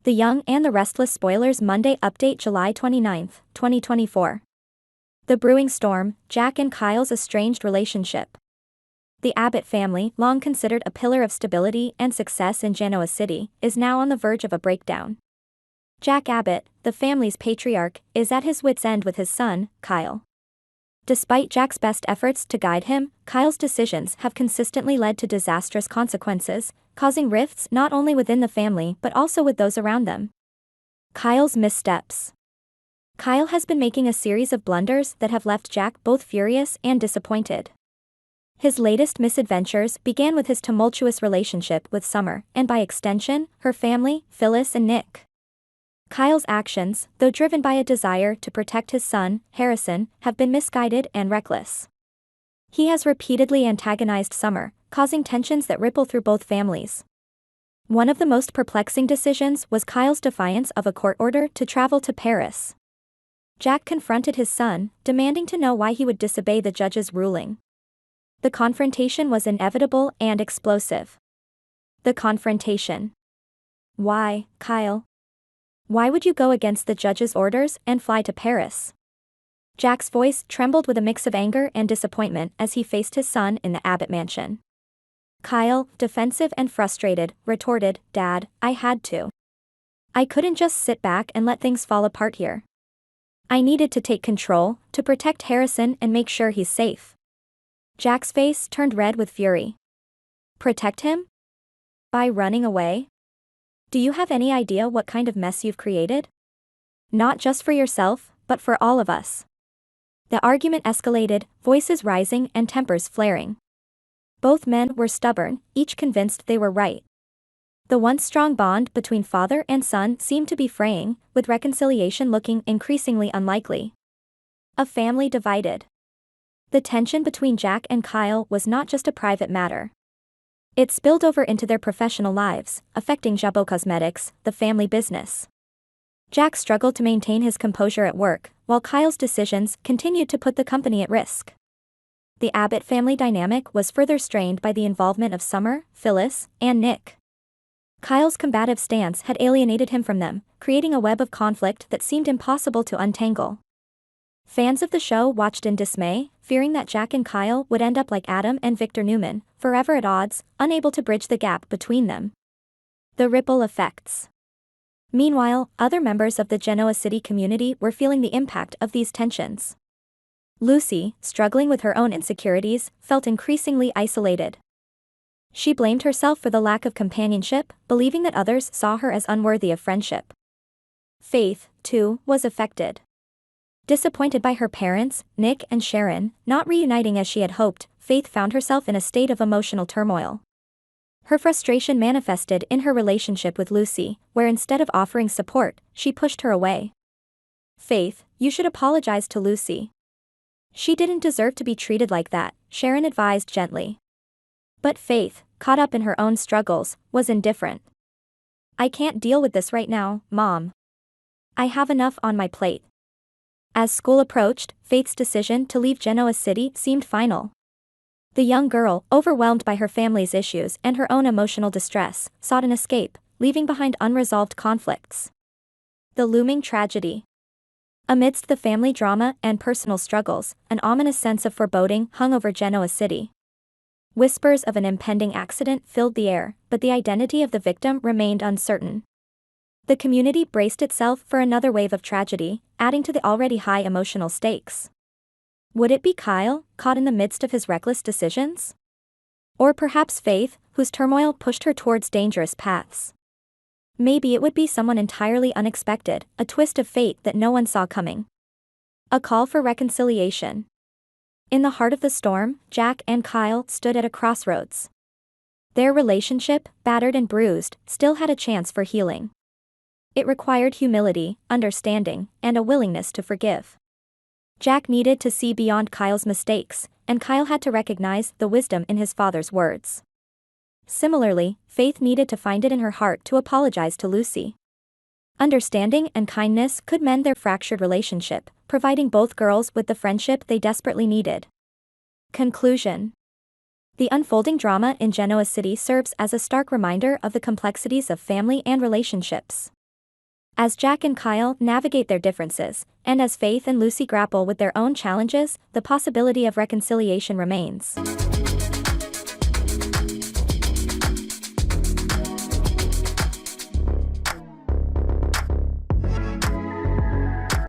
The Young and the Restless spoilers Monday update July 29, 2024. The brewing storm, Jack and Kyle's estranged relationship. The Abbott family, long considered a pillar of stability and success in Genoa City, is now on the verge of a breakdown. Jack Abbott, the family's patriarch, is at his wits' end with his son, Kyle. Despite Jack's best efforts to guide him, Kyle's decisions have consistently led to disastrous consequences, causing rifts not only within the family but also with those around them. Kyle's missteps. Kyle has been making a series of blunders that have left Jack both furious and disappointed. His latest misadventures began with his tumultuous relationship with Summer, and by extension, her family, Phyllis and Nick. Kyle's actions, though driven by a desire to protect his son, Harrison, have been misguided and reckless. He has repeatedly antagonized Summer, causing tensions that ripple through both families. One of the most perplexing decisions was Kyle's defiance of a court order to travel to Paris. Jack confronted his son, demanding to know why he would disobey the judge's ruling. The confrontation was inevitable and explosive. The confrontation. Why, Kyle? Why would you go against the judge's orders and fly to Paris? Jack's voice trembled with a mix of anger and disappointment as he faced his son in the Abbott mansion. Kyle, defensive and frustrated, retorted, "Dad, I had to. I couldn't just sit back and let things fall apart here. I needed to take control, to protect Harrison and make sure he's safe." Jack's face turned red with fury. Protect him? By running away? Do you have any idea what kind of mess you've created? Not just for yourself, but for all of us. The argument escalated, voices rising and tempers flaring. Both men were stubborn, each convinced they were right. The once strong bond between father and son seemed to be fraying, with reconciliation looking increasingly unlikely. A family divided. The tension between Jack and Kyle was not just a private matter. It spilled over into their professional lives, affecting Jabot Cosmetics, the family business. Jack struggled to maintain his composure at work, while Kyle's decisions continued to put the company at risk. The Abbott family dynamic was further strained by the involvement of Summer, Phyllis, and Nick. Kyle's combative stance had alienated him from them, creating a web of conflict that seemed impossible to untangle. Fans of the show watched in dismay, fearing that Jack and Kyle would end up like Adam and Victor Newman, forever at odds, unable to bridge the gap between them. The ripple effects. Meanwhile, other members of the Genoa City community were feeling the impact of these tensions. Lucy, struggling with her own insecurities, felt increasingly isolated. She blamed herself for the lack of companionship, believing that others saw her as unworthy of friendship. Faith, too, was affected. Disappointed by her parents, Nick and Sharon, not reuniting as she had hoped, Faith found herself in a state of emotional turmoil. Her frustration manifested in her relationship with Lucy, where instead of offering support, she pushed her away. "Faith, you should apologize to Lucy. She didn't deserve to be treated like that," Sharon advised gently. But Faith, caught up in her own struggles, was indifferent. "I can't deal with this right now, Mom. I have enough on my plate." As school approached, Faith's decision to leave Genoa City seemed final. The young girl, overwhelmed by her family's issues and her own emotional distress, sought an escape, leaving behind unresolved conflicts. The looming tragedy. Amidst the family drama and personal struggles, an ominous sense of foreboding hung over Genoa City. Whispers of an impending accident filled the air, but the identity of the victim remained uncertain. The community braced itself for another wave of tragedy, adding to the already high emotional stakes. Would it be Kyle, caught in the midst of his reckless decisions? Or perhaps Faith, whose turmoil pushed her towards dangerous paths? Maybe it would be someone entirely unexpected, a twist of fate that no one saw coming. A call for reconciliation. In the heart of the storm, Jack and Kyle stood at a crossroads. Their relationship, battered and bruised, still had a chance for healing. It required humility, understanding, and a willingness to forgive. Jack needed to see beyond Kyle's mistakes, and Kyle had to recognize the wisdom in his father's words. Similarly, Faith needed to find it in her heart to apologize to Lucy. Understanding and kindness could mend their fractured relationship, providing both girls with the friendship they desperately needed. Conclusion. The unfolding drama in Genoa City serves as a stark reminder of the complexities of family and relationships. As Jack and Kyle navigate their differences, and as Faith and Lucy grapple with their own challenges, the possibility of reconciliation remains.